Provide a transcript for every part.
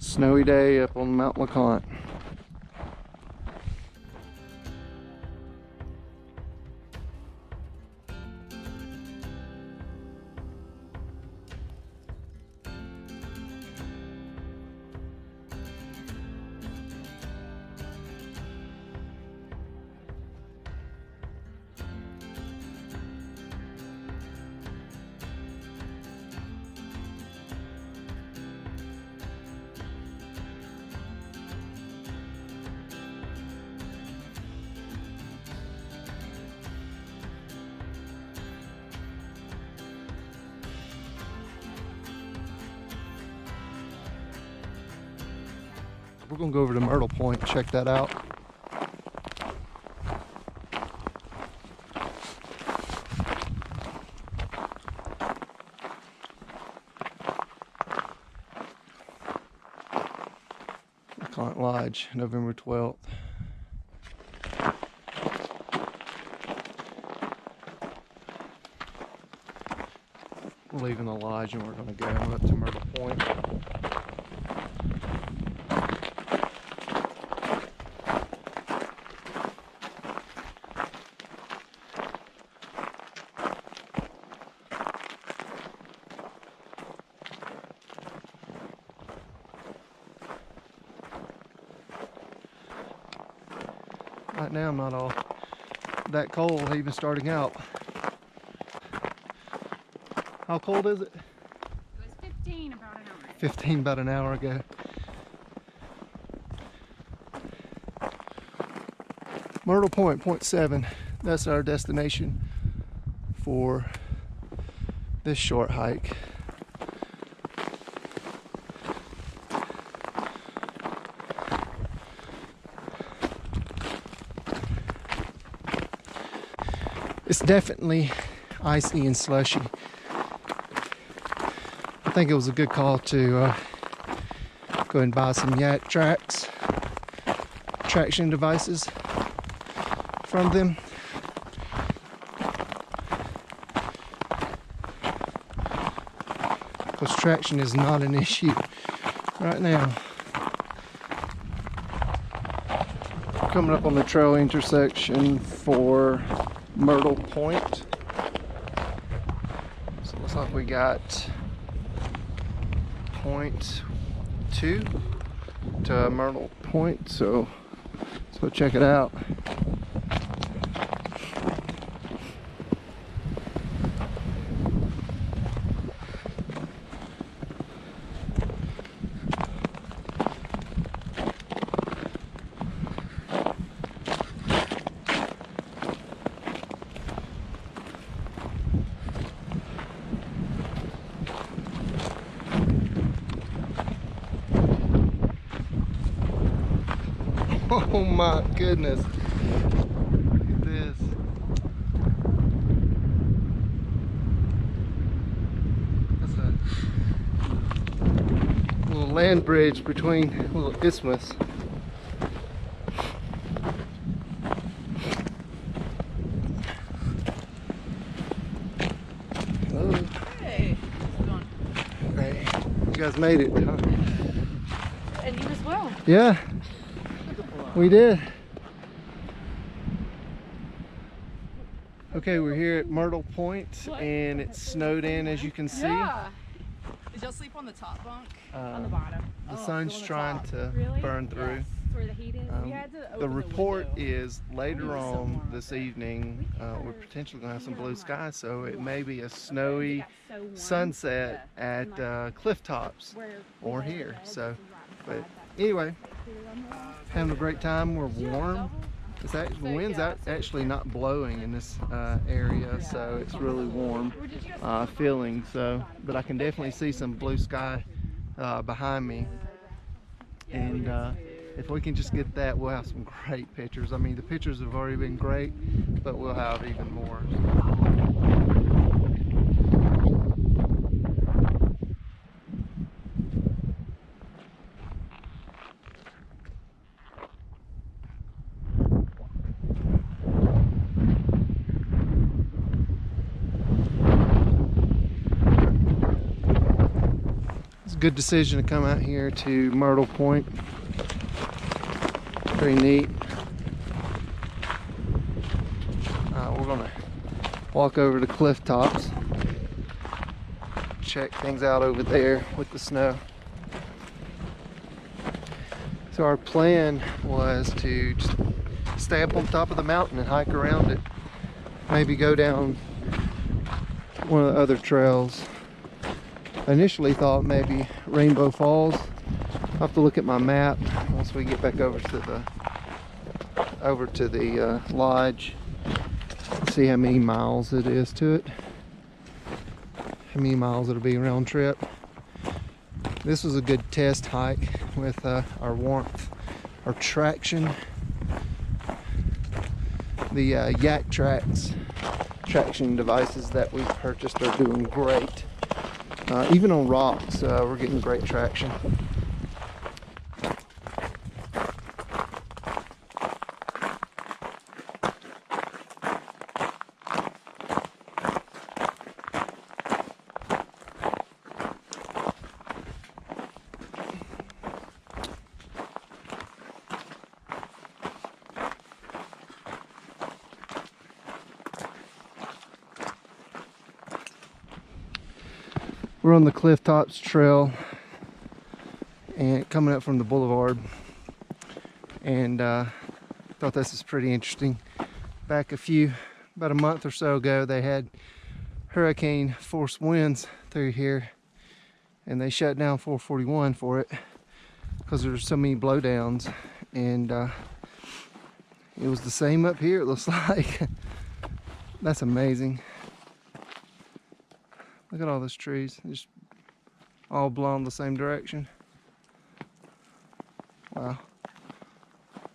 Snowy day up on Mount Leconte. We're gonna go over to Myrtle Point, check that out. Leconte Lodge, November 12th. We're leaving the lodge and we're gonna go up to Myrtle Point. Right now I'm not all that cold even starting out. How cold is it? It was 15 about an hour ago. 15 about an hour ago. Myrtle Point, point 7. That's our destination for this short hike. It's definitely icy and slushy. I think it was a good call to go ahead and buy some yak traction devices from them. Because traction is not an issue right now. Coming up on the trail intersection for Myrtle Point. So it looks like we got point 2 to Myrtle Point, so let's go check it out. Oh my goodness. Look at this. That's a little land bridge between a little isthmus. Hello. Hey, how's it going? Hey, you guys made it, huh? And you as well. Yeah. We did. Okay, we're here at Myrtle Point and it's snowed in, as you can see. Yeah. Did y'all sleep on the top bunk? On the bottom. The sun's trying to burn through. Yes. That's where the heat is. We had to open The report window. is later on this evening, we're potentially going to have some blue skies, so it may be a snowy sunset at Clifftops or here. So, but anyway, having a great time. We're warm. It's actually, the wind's actually not blowing in this area, so it's really warm feeling. So, but I can definitely see some blue sky behind me, and if we can just get that, we'll have some great pictures. I mean, the pictures have already been great, but we'll have even more. a good decision to come out here to Myrtle Point. Pretty neat. We're gonna walk over to Clifftops, check things out over there with the snow. So our plan was to just stay up on top of the mountain and hike around it. Maybe go down one of the other trails. I initially thought maybe Rainbow Falls. I'll have to look at my map once we get back over to the lodge. See how many miles it is to it. How many miles it'll be round trip. This was a good test hike with our warmth, our traction. The Yak traction devices that we purchased are doing great. Even on rocks, we're getting great traction. We're on the Clifftops trail and coming up from the boulevard, and thought this is pretty interesting. Back about a month or so ago, they had hurricane force winds through here, and they shut down 441 for it because there were so many blowdowns, and it was the same up here, it looks like. That's amazing. Look at all those trees, just all blown the same direction. Wow.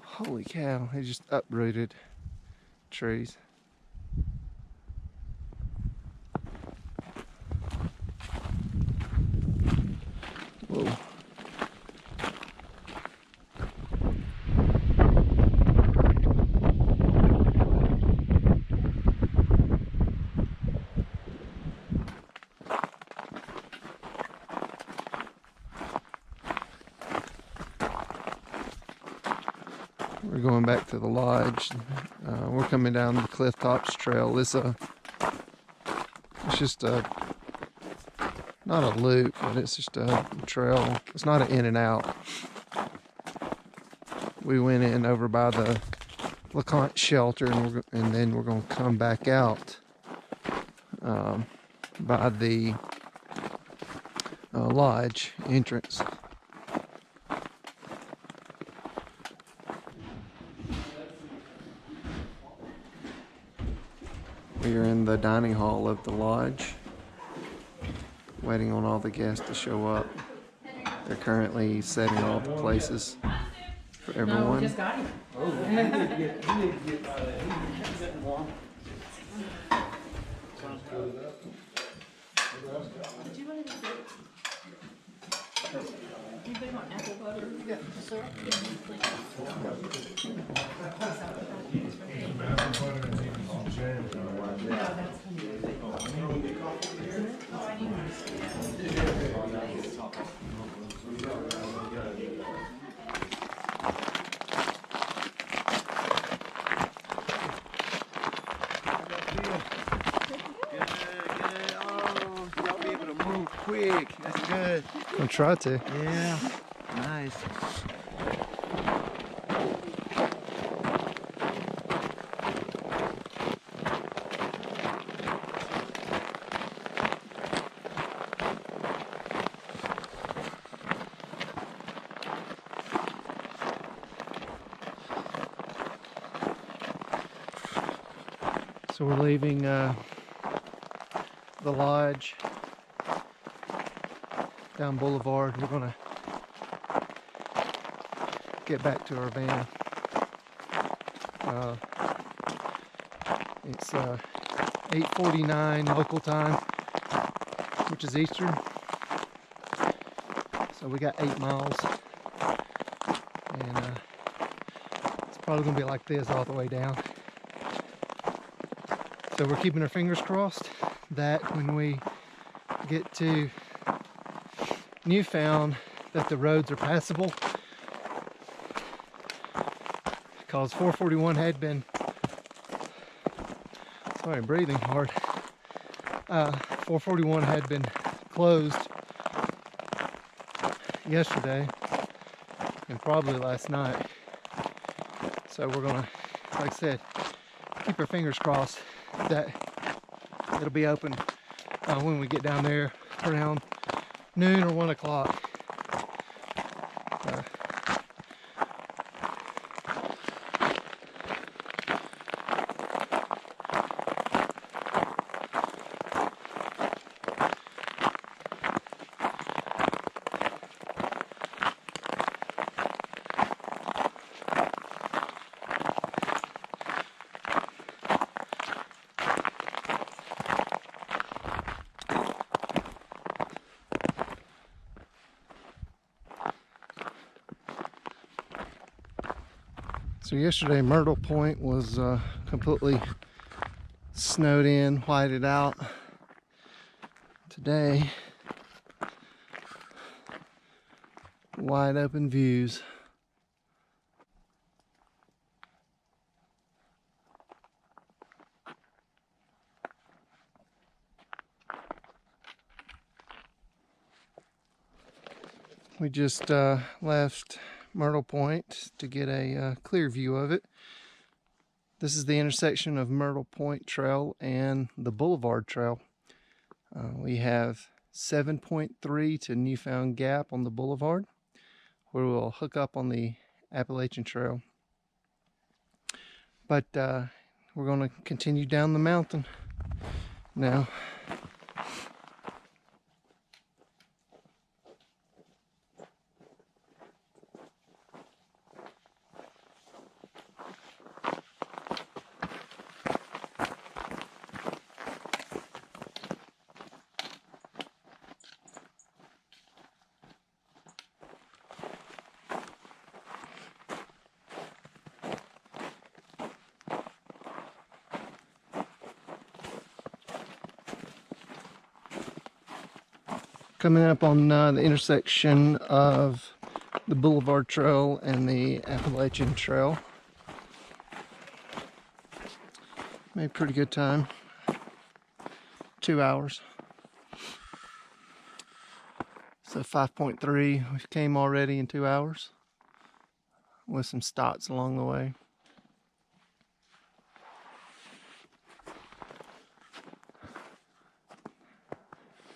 Holy cow, they just uprooted trees. Whoa. We're going back to the lodge. We're coming down the Clifftops trail. It's just not a loop, but it's just a trail. It's not an in and out. We went in over by the LeConte shelter, and then we're going to come back out by the lodge entrance. We are in the dining hall of the lodge, waiting on all the guests to show up. They're currently setting all the places for everyone. No, we just got him. Oh, you need to get by that. He's getting warm. Do you want to do anybody want apple butter? Yeah, sir. Quick, that's good. I'll try to. Yeah, nice. So we're leaving the lodge down Boulevard. We're gonna get back to our van. It's 8:49 local time, which is Eastern. So we got 8 miles, and it's probably gonna be like this all the way down. So we're keeping our fingers crossed that when we get to Newfound that the roads are passable, because 441 had been, sorry, I'm breathing hard. 441 had been closed yesterday and probably last night. So we're gonna, like I said, keep our fingers crossed that it'll be open when we get down there around noon or 1 o'clock. So yesterday Myrtle Point was completely snowed in, whited out. Today, wide open views. We just left Myrtle Point to get a clear view of it. This is the intersection of Myrtle Point Trail and the Boulevard Trail. We have 7.3 to Newfound Gap on the Boulevard, where we'll hook up on the Appalachian Trail. But we're going to continue down the mountain now. Coming up on the intersection of the Boulevard Trail and the Appalachian Trail. Made a pretty good time. 2 hours. So 5.3 we came already in 2 hours with some stops along the way.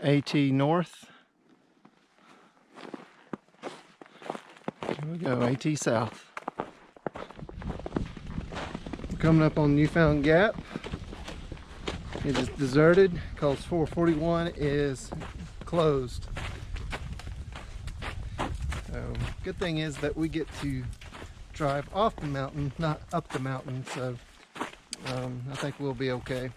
AT North. Here we go, AT South. We're coming up on Newfound Gap. It is deserted because 441 is closed. So, good thing is that we get to drive off the mountain, not up the mountain, so I think we'll be okay.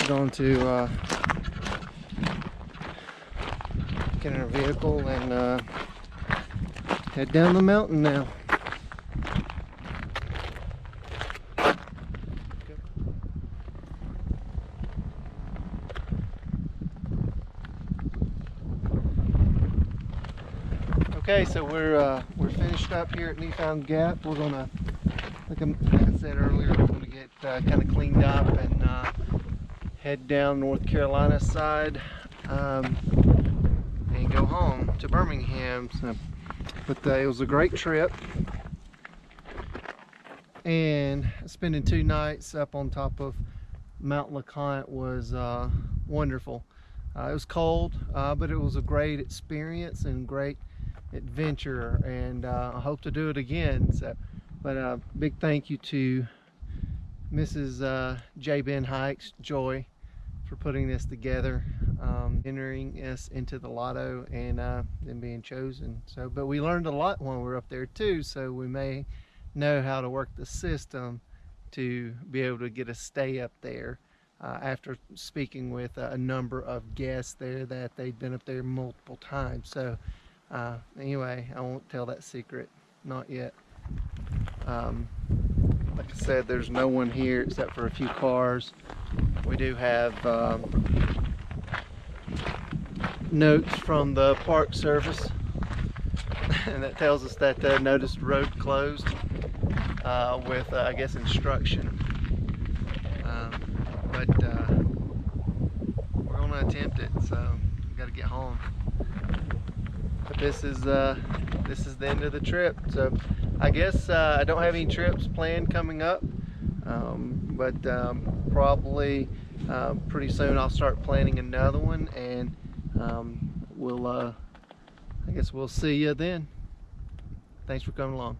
Going to get in our vehicle and head down the mountain now. Okay, so we're finished up here at Newfound Gap. We're gonna, like I said earlier, we're gonna get kind of cleaned up and head down North Carolina side and go home to Birmingham. So, but it was a great trip, and spending 2 nights up on top of Mount Leconte was wonderful. It was cold, but it was a great experience and great adventure, and I hope to do it again. So, but big thank you to Mrs. J. Ben Hikes, Joy, for putting this together, entering us into the lotto, and then being chosen. So, but we learned a lot when we were up there too, so we may know how to work the system to be able to get a stay up there. After speaking with a number of guests there that they'd been up there multiple times. So anyway, I won't tell that secret, not yet. Like I said, there's no one here except for a few cars. We do have notes from the Park Service, and that tells us that notice road closed with, I guess, instruction. But we're gonna attempt it, so we gotta get home. But this is the end of the trip. So I guess I don't have any trips planned coming up, but probably pretty soon I'll start planning another one, and I guess we'll see you then. Thanks for coming along.